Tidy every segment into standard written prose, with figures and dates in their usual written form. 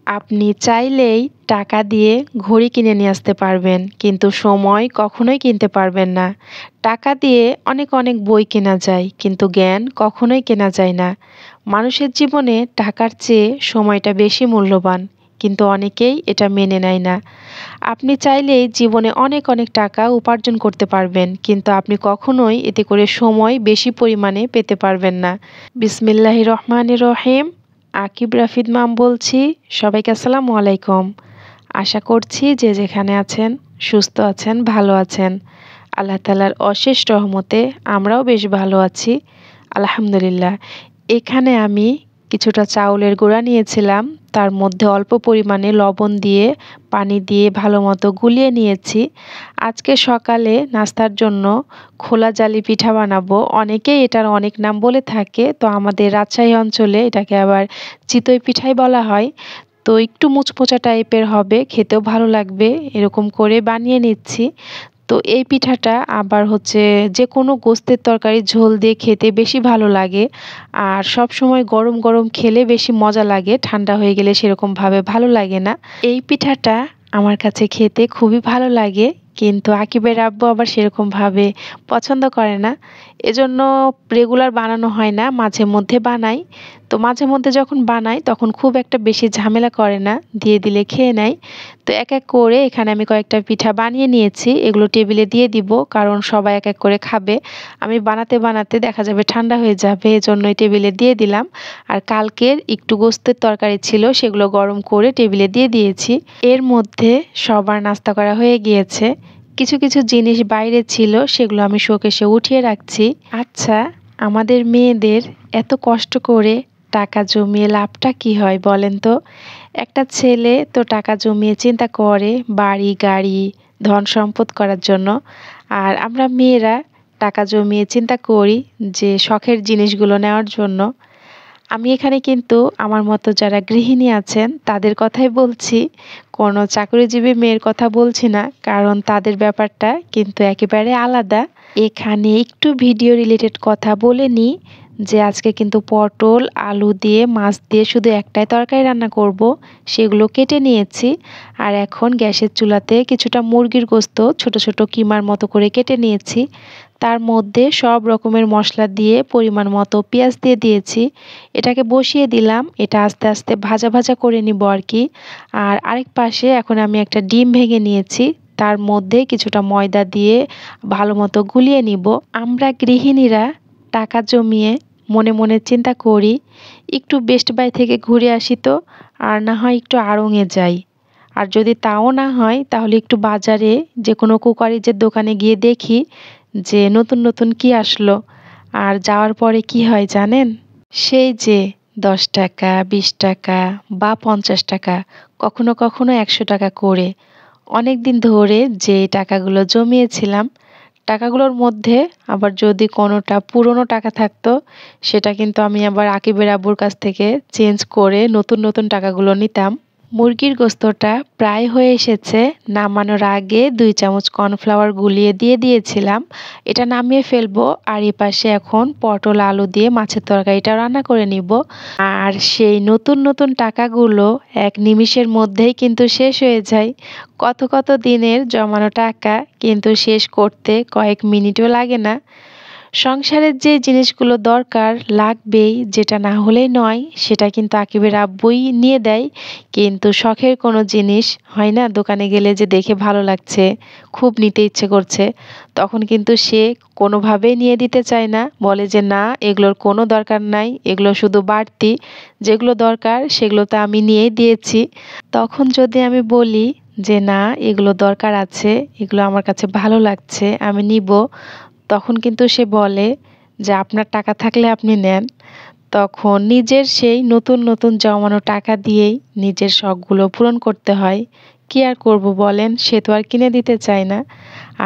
আপনি চাইলেই টাকা দিয়ে ঘড়ি কিনে নিয়ে আসতে পারবেন, কিন্তু সময় কখনোই কিনতে পারবেন না। টাকা দিয়ে অনেক অনেক বই কেনা যায়, কিন্তু জ্ঞান কখনোই কেনা যায় না। মানুষের জীবনে টাকার চেয়ে সময়টা বেশি মূল্যবান, কিন্তু অনেকেই এটা মেনে নেয় না। আপনি চাইলেই জীবনে অনেক অনেক টাকা উপার্জন করতে পারবেন, কিন্তু আপনি কখনোই এতে করে সময় বেশি পরিমাণে পেতে পারবেন না। বিসমিল্লাহির রহমানির রহিম। আকিব রাফিদ মাম বলছি। সবাইকে আসসালামু আলাইকুম। আশা করছি যে যেখানে আছেন সুস্থ আছেন, ভালো আছেন। আল্লাহ তাআলার অশেষ রহমতে আমরাও বেশ ভালো আছি, আলহামদুলিল্লাহ। এখানে আমি কিছুটা চাউলের গুঁড়া নিয়েছিলাম, তার মধ্যে অল্প পরিমাণে লবণ দিয়ে পানি দিয়ে ভালো মতো গুলিয়ে নিয়েছি। আজকে সকালে নাস্তার জন্য খোলা জালি পিঠা বানাবো। অনেকেই এটার অনেক নাম বলে থাকে, তো আমাদের রাজশাহী অঞ্চলে এটাকে আবার চিতই পিঠাই বলা হয়। তো একটু মুচমোচা টাইপের হবে, খেতেও ভালো লাগবে, এরকম করে বানিয়ে নিচ্ছি। তো এই পিঠাটা আবার হচ্ছে যে কোনো গোস্তের তরকারি ঝোল দিয়ে খেতে বেশি ভালো লাগে। আর সব সময় গরম গরম খেলে বেশি মজা লাগে, ঠান্ডা হয়ে গেলে সেরকমভাবে ভালো লাগে না। এই পিঠাটা আমার কাছে খেতে খুবই ভালো লাগে, কিন্তু আকিবের আব্বু আবার সেরকমভাবে পছন্দ করে না। এজন্য রেগুলার বানানো হয় না, মাঝে মধ্যে বানাই। তো মাঝে মধ্যে যখন বানাই তখন খুব একটা বেশি ঝামেলা করে না, দিয়ে দিলে খেয়ে নেয়। তো এক এক করে এখানে আমি কয়েকটা পিঠা বানিয়ে নিয়েছি, এগুলো টেবিলে দিয়ে দিব, কারণ সবাই এক এক করে খাবে। আমি বানাতে বানাতে দেখা যাবে ঠান্ডা হয়ে যাবে, এজন্যই টেবিলে দিয়ে দিলাম। আর কালকের একটু গোস্তের তরকারি ছিল, সেগুলো গরম করে টেবিলে দিয়ে দিয়েছি। এর মধ্যে সবার নাস্তা করা হয়ে গিয়েছে। কিছু কিছু জিনিস বাইরে ছিল, সেগুলো আমি শোকেসে উঠিয়ে রাখছি। আচ্ছা, আমাদের মেয়েদের এত কষ্ট করে টাকা জমিয়ে লাভটা কি হয় বলেন তো? একটা ছেলে তো টাকা জমিয়ে চিন্তা করে বাড়ি গাড়ি ধন সম্পদ করার জন্য, আর আমরা মেয়েরা টাকা জমিয়ে চিন্তা করি যে শখের জিনিসগুলো নেওয়ার জন্য। আমি এখানে কিন্তু আমার মতো যারা গৃহিণী আছেন তাদের কথাই বলছি, কোনো চাকরিজীবী মেয়ের কথা বলছি না, কারণ তাদের ব্যাপারটা কিন্তু একেবারে আলাদা। এখানে একটু ভিডিও রিলেটেড কথা বলে নিই, যে আজকে কিন্তু পটল আলু দিয়ে মাছ দিয়ে শুধু একটাই তরকারি রান্না করব, সেগুলো কেটে নিয়েছি। আর এখন গ্যাসের চুলাতে কিছুটা মুরগির গোস্ত ছোট ছোট কিমার মতো করে কেটে নিয়েছি। তার মধ্যে সব রকমের মশলা দিয়ে পরিমাণ মতো পেঁয়াজ দিয়ে দিয়েছি। এটাকে বসিয়ে দিলাম, এটা আস্তে আস্তে ভাজা ভাজা করে নিব আর কি। আর আরেক পাশে এখন আমি একটা ডিম ভেঙে নিয়েছি, তার মধ্যে কিছুটা ময়দা দিয়ে ভালো মতো গুলিয়ে নিব। আমরা গৃহিণীরা টাকা জমিয়ে মনে মনে চিন্তা করি একটু বেস্ট বাই থেকে ঘুরে আসি তো, আর না হয় একটু আড়ংয়ে যাই। আর যদি তাও না হয় তাহলে একটু বাজারে যে কোনো কুকারিজের দোকানে গিয়ে দেখি যে নতুন নতুন কি আসলো। আর যাওয়ার পরে কি হয় জানেন? সেই যে 10 টাকা 20 টাকা বা 50 টাকা, কখনো কখনো 100 টাকা করে অনেক দিন ধরে যে টাকাগুলো জমিয়েছিলাম, টাকাগুলোর মধ্যে আবার যদি কোনোটা পুরনো টাকা থাকতো, সেটা কিন্তু আমি আবার আকিবের আব্বুর কাছ থেকে চেঞ্জ করে নতুন নতুন টাকাগুলো নিতাম। মুরগির গোস্তটা প্রায় হয়ে এসেছে, নামানোর আগে 2 চামচ কর্নফ্লাওয়ার গুলিয়ে দিয়ে দিয়েছিলাম। এটা নামিয়ে ফেলবো, আর এ পাশে এখন পটল আলু দিয়ে মাছের তরকারিটা রান্না করে নিব। আর সেই নতুন নতুন টাকাগুলো এক নিমিষের মধ্যেই কিন্তু শেষ হয়ে যায়। কত কত দিনের জমানো টাকা কিন্তু শেষ করতে কয়েক মিনিটও লাগে না। সংসারের যে জিনিসগুলো দরকার লাগবেই, যেটা না হলেই নয়, সেটা কিন্তু আকিবের আব্বুই নিয়ে দেয়। কিন্তু শখের কোনো জিনিস হয় না, দোকানে গেলে যে দেখে ভালো লাগছে, খুব নিতে ইচ্ছে করছে, তখন কিন্তু সে কোনোভাবেই নিয়ে দিতে চায় না, বলে যে না, এগুলোর কোনো দরকার নাই, এগুলো শুধু বাড়তি, যেগুলো দরকার সেগুলো তো আমি নিয়েই দিয়েছি। তখন যদি আমি বলি যে না, এগুলো দরকার আছে, এগুলো আমার কাছে ভালো লাগছে, আমি নিব, তখন কিন্তু সে বলে যে আপনার টাকা থাকলে আপনি নেন। তখন নিজের সেই নতুন নতুন জমানো টাকা দিয়েই নিজের শখগুলো পূরণ করতে হয়। কি আর করব বলেন, সে তো আর কিনে দিতে চায় না।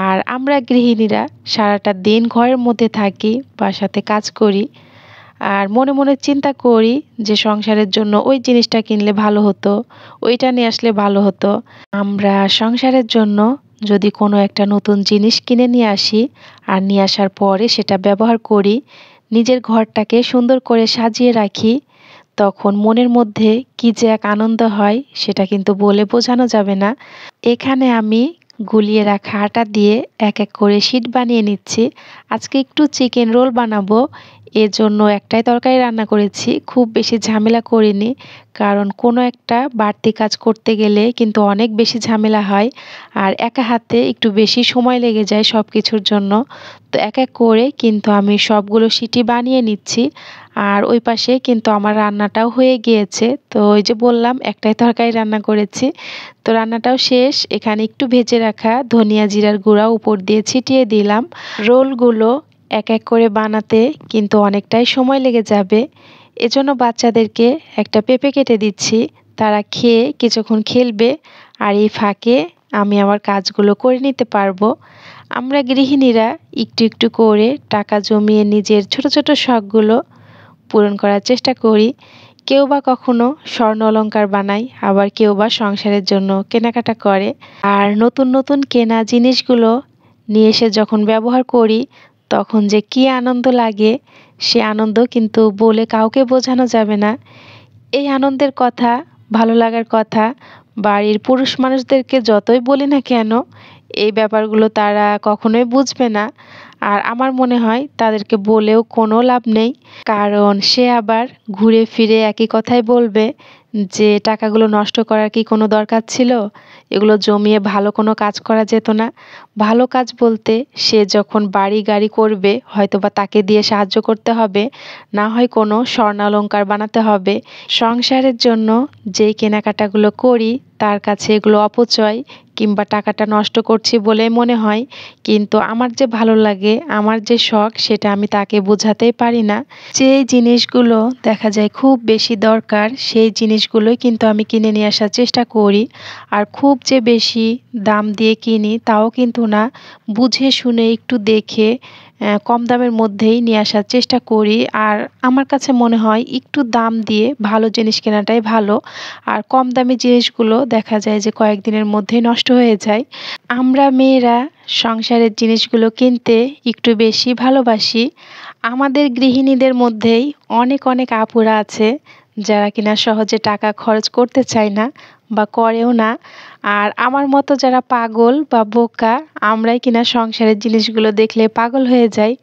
আর আমরা গৃহিণীরা সারাটা দিন ঘরের মধ্যে থাকি, বাসাতে কাজ করি, আর মনে মনে চিন্তা করি যে সংসারের জন্য ওই জিনিসটা কিনলে ভালো হতো, ওইটা নিয়ে আসলে ভালো হতো। আমরা সংসারের জন্য যদি কোনো একটা নতুন জিনিস কিনে নিয়ে আসি, আর নিয়ে আসার পরে সেটা ব্যবহার করি, নিজের ঘরটাকে সুন্দর করে সাজিয়ে রাখি, তখন মনের মধ্যে কি যে এক আনন্দ হয় সেটা কিন্তু বলে বোঝানো যাবে না। এখানে আমি গুলিয়ে রাখা আটা দিয়ে এক এক করে শিট বানিয়ে নিচ্ছি। আজকে একটু চিকেন রোল বানাবো, এজন্য একটাই তরকারি রান্না করেছি, খুব বেশি ঝামেলা করিনি। কারণ কোনো একটা বাড়তি কাজ করতে গেলে কিন্তু অনেক বেশি ঝামেলা হয়, আর একা হাতে একটু বেশি সময় লেগে যায় সব কিছুর জন্য। তো এক এক করে কিন্তু আমি সবগুলো শিটি বানিয়ে নিচ্ছি। আর ওই পাশে কিন্তু আমার রান্নাটাও হয়ে গিয়েছে। তো ওই যে বললাম একটাই তরকারি রান্না করেছি, তো রান্নাটাও শেষ। এখানে একটু ভেজে রাখা ধনিয়া জিরার গুঁড়া উপর দিয়ে ছিটিয়ে দিলাম। রোলগুলো এক এক করে বানাতে কিন্তু অনেকটাই সময় লেগে যাবে, এজন্য বাচ্চাদেরকে একটা পেঁপে কেটে দিচ্ছি, তারা খেয়ে কিছুক্ষণ খেলবে আর এই ফাঁকে আমি আমার কাজগুলো করে নিতে পারবো। আমরা গৃহিণীরা একটু একটু করে টাকা জমিয়ে নিজের ছোট ছোট শখগুলো পূরণ করার চেষ্টা করি। কেউ বা কখনো স্বর্ণ অলংকার বানায়, আবার কেউ বা সংসারের জন্য কেনাকাটা করে। আর নতুন নতুন কেনা জিনিসগুলো নিয়ে এসে যখন ব্যবহার করি তখন যে কী আনন্দ লাগে, সে আনন্দ কিন্তু বলে কাউকে বোঝানো যাবে না। এই আনন্দের কথা, ভালো লাগার কথা বাড়ির পুরুষ মানুষদেরকে যতই বলি না কেন, এই ব্যাপারগুলো তারা কখনোই বুঝবে না। আর আমার মনে হয় তাদেরকে বলেও কোনো লাভ নেই, কারণ সে আবার ঘুরে ফিরে একই কথাই বলবে যে টাকাগুলো নষ্ট করার কি কোনো দরকার ছিল, এগুলো জমিয়ে ভালো কোনো কাজ করা যেত না। ভালো কাজ বলতে সে যখন বাড়ি গাড়ি করবে হয়তোবা তাকে দিয়ে সাহায্য করতে হবে, না হয় কোনো স্বর্ণালংকার বানাতে হবে। সংসারের জন্য যেই কেনাকাটাগুলো করি তার কাছে এগুলো অপচয় কিংবা টাকাটা নষ্ট করছি বলে মনে হয়, কিন্তু আমার যে ভালো লাগে, আমার যে শখ, সেটা আমি তাকে বোঝাতেই পারি না। যে জিনিসগুলো দেখা যায় খুব বেশি দরকার সেই জিনিসগুলোই কিন্তু আমি কিনে নিয়ে আসার চেষ্টা করি। আর খুব যে বেশি দাম দিয়ে কিনি তাও কিন্তু না, বুঝে শুনে একটু দেখে কম দামের মধ্যেই নিয়ে আসার চেষ্টা করি। আর আমার কাছে মনে হয় একটু দাম দিয়ে ভালো জিনিস কেনাটাই ভালো। আর কম দামি জিনিসগুলো দেখা যায় যে কয়েকদিনের মধ্যেই নষ্ট হয়ে যায়। আমরা মেয়েরা সংসারের জিনিসগুলো কিনতে একটু বেশি ভালোবাসি। আমাদের গৃহিণীদের মধ্যেই অনেক অনেক আপুরা আছে যারা কিনা সহজে টাকা খরচ করতে চায় না বা করেও না। আর আমার মতো যারা পাগল বা বোকা, আমরাই কিনা সংসারের জিনিসগুলো দেখলে পাগল হয়ে যাই।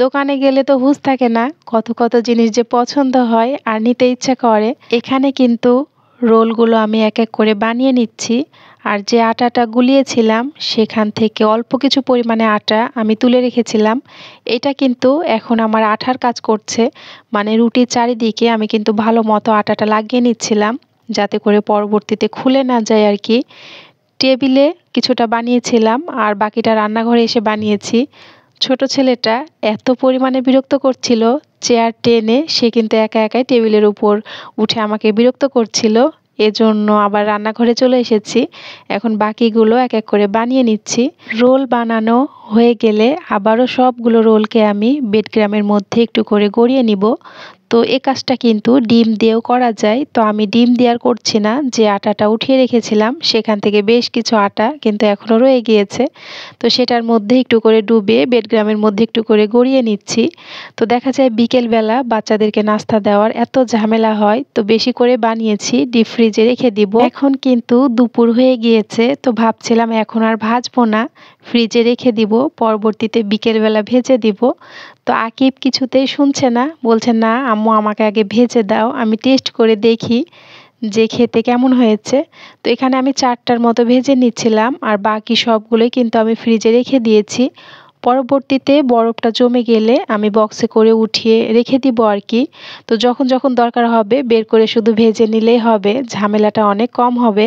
দোকানে গেলে তো হুঁশ থাকে না, কত কত জিনিস যে পছন্দ হয় আর নিতে ইচ্ছা করে। এখানে কিন্তু রোলগুলো আমি এক এক করে বানিয়ে নিচ্ছি। আর যে আটাটা গুলিয়েছিলাম সেখান থেকে অল্প কিছু পরিমাণে আটা আমি তুলে রেখেছিলাম। এটা কিন্তু এখন আমার আঠার কাজ করছে, মানে রুটির চারিদিকে আমি কিন্তু ভালো মতো আটাটা লাগিয়ে নিচ্ছিলাম যাতে করে পরবর্তীতে খুলে না যায় আর কি। টেবিলে কিছুটা বানিয়েছিলাম আর বাকিটা রান্নাঘরে এসে বানিয়েছি। ছোট ছেলেটা এত পরিমাণে বিরক্ত করছিল, চেয়ার টেনে সে কিন্তু একা একাই টেবিলের উপর উঠে আমাকে বিরক্ত করছিল, এজন্য আবার রান্নাঘরে চলে এসেছি। এখন বাকিগুলো এক এক করে বানিয়ে নিচ্ছি। রোল বানানো হয়ে গেলে আবারও সবগুলো রোলকে আমি বেডগ্রামের মধ্যে একটু করে গড়িয়ে নিব। তো এই কাজটা কিন্তু ডিম দিয়েও করা যায়, তো আমি ডিম দিয়ে আর করছি না। যে আটাটা উঠিয়ে রেখেছিলাম সেখান থেকে বেশ কিছু আটা কিন্তু এখনও রয়ে গিয়েছে, তো সেটার মধ্যে একটু করে ডুবিয়ে বেডগ্রামের মধ্যে একটু করে গড়িয়ে নিচ্ছি। তো দেখা যায় বিকেলবেলা বাচ্চাদেরকে নাস্তা দেওয়ার এত ঝামেলা হয়, তো বেশি করে বানিয়েছি ডিপ ফ্রিজে রেখে দিব। এখন কিন্তু দুপুর হয়ে গিয়েছে, তো ভাবছিলাম এখন আর ভাজবো না, ফ্রিজে রেখে দিব, পরবর্তীতে বিকেলবেলা ভেজে দিব। তো আকিব কিছুতেই শুনছে না, বলছে না আম্মু আমাকে আগে ভেজে দাও, আমি টেস্ট করে দেখি যে খেতে কেমন হয়েছে। তো এখানে আমি 4টার মতো ভেজে নিচ্ছিলাম আর বাকি সবগুলোই কিন্তু আমি ফ্রিজে রেখে দিয়েছি। পরবর্তীতে বরফটা জমে গেলে আমি বক্সে করে উঠিয়ে রেখে দিব আর কি। তো যখন যখন দরকার হবে বের করে শুধু ভেজে নিলেই হবে, ঝামেলাটা অনেক কম হবে।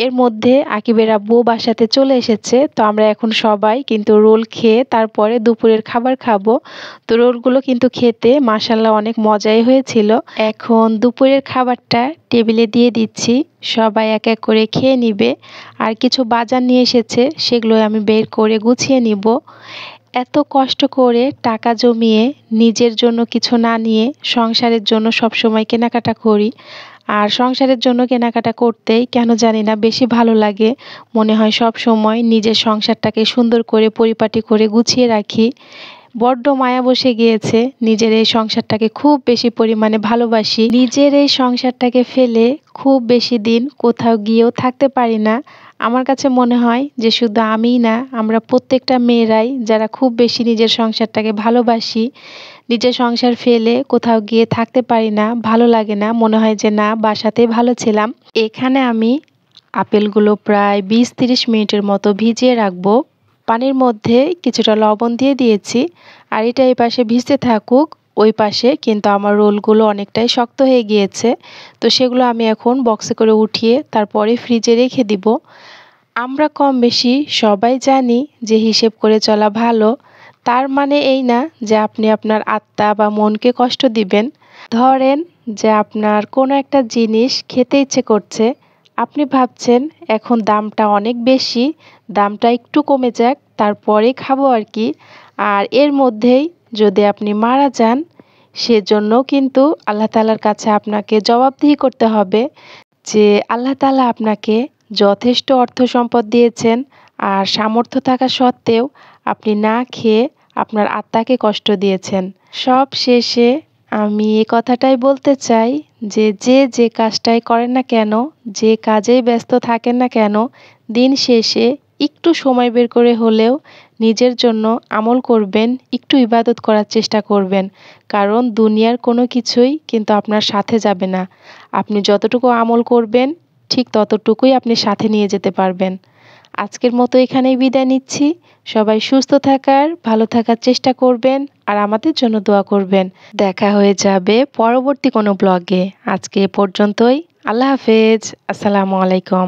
এর মধ্যে আকিবের আব্বু বাসাতে চলে এসেছে, তো আমরা এখন সবাই কিন্তু রোল খেয়ে তারপরে দুপুরের খাবার খাবো। তো রোলগুলো কিন্তু খেতে মাশাআল্লাহ অনেক মজাই হয়েছিল। এখন দুপুরের খাবারটা টেবিলে দিয়ে দিচ্ছি, সবাই এক এক করে খেয়ে নিবে। আর কিছু বাজার নিয়ে এসেছে, সেগুলো আমি বের করে গুছিয়ে নিব। এত কষ্ট করে টাকা জমিয়ে নিজের জন্য কিছু না নিয়ে সংসারের জন্য সবসময় কেনাকাটা করি। আর সংসারের জন্য কেনাকাটা করতেই কেন জানি না বেশি ভালো লাগে, মনে হয় সব সময় নিজের সংসারটাকে সুন্দর করে পরিপাটি করে গুছিয়ে রাখি। বড্ড মায়া বসে গিয়েছে। নিজের এই সংসারটাকে খুব বেশি পরিমাণে ভালোবাসি। নিজের এই সংসারটাকে ফেলে খুব বেশি দিন কোথাও গিয়েও থাকতে পারি না। আমার কাছে মনে হয় যে শুধু আমিই না, আমরা প্রত্যেকটা মেয়েরাই যারা খুব বেশি নিজের সংসারটাকে ভালোবাসি, নিজের সংসার ফেলে কোথাও গিয়ে থাকতে পারি না, ভালো লাগে না, মনে হয় যে না, বাসাতেই ভালো ছিলাম। এখানে আমি আপেলগুলো প্রায় 20-30 মিনিটের মতো ভিজিয়ে রাখবো। পানির মধ্যে কিছুটা লবণ দিয়ে দিয়েছি, আর এটা এই পাশে ভিজতে থাকুক। ওই পাশে কিন্তু আমার রোলগুলো অনেকটাই শক্ত হয়ে গিয়েছে, তো সেগুলো আমি এখন বক্সে করে উঠিয়ে তারপরে ফ্রিজে রেখে দিব। আমরা কম বেশি সবাই জানি যে হিসেব করে চলা ভালো। তার মানে এই না যে আপনি আপনার আত্মা বা মনকে কষ্ট দিবেন। ধরেন যে আপনার কোনো একটা জিনিস খেতে ইচ্ছে করছে, আপনি ভাবছেন এখন দামটা অনেক বেশি, দামটা একটু কমে যাক তারপরে খাবো আর কি। আর এর মধ্যেই যদি আপনি মারা যান, সেজন্যও কিন্তু আল্লাহ তাআলার কাছে আপনাকে জবাবদিহি করতে হবে যে আল্লাহ তাআলা আপনাকে যথেষ্ট অর্থ সম্পদ দিয়েছেন, আর সামর্থ্য থাকা সত্ত্বেও আপনি না খেয়ে আপনার আত্মাকে কষ্ট দিয়েছেন। সব শেষে আমি এই কথাটাই বলতে চাই যে যে যে কাজটাই করেন না কেন, যে কাজেই ব্যস্ত থাকেন না কেন, দিন শেষে একটু সময় বের করে হলেও নিজের জন্য আমল করবেন, একটু ইবাদত করার চেষ্টা করবেন। কারণ দুনিয়ার কোনো কিছুই কিন্তু আপনার সাথে যাবে না। আপনি যতটুকু আমল করবেন ঠিক ততটুকুই আপনি সাথে নিয়ে যেতে পারবেন। আজকের মতো এখানেই বিদায় নিচ্ছি। সবাই সুস্থ থাকার, ভালো থাকার চেষ্টা করবেন, আর আমাদের জন্য দোয়া করবেন। দেখা হয়ে যাবে পরবর্তী কোনো ব্লগে। আজকে এ পর্যন্তই। আল্লাহ হাফেজ। আসসালামু আলাইকুম।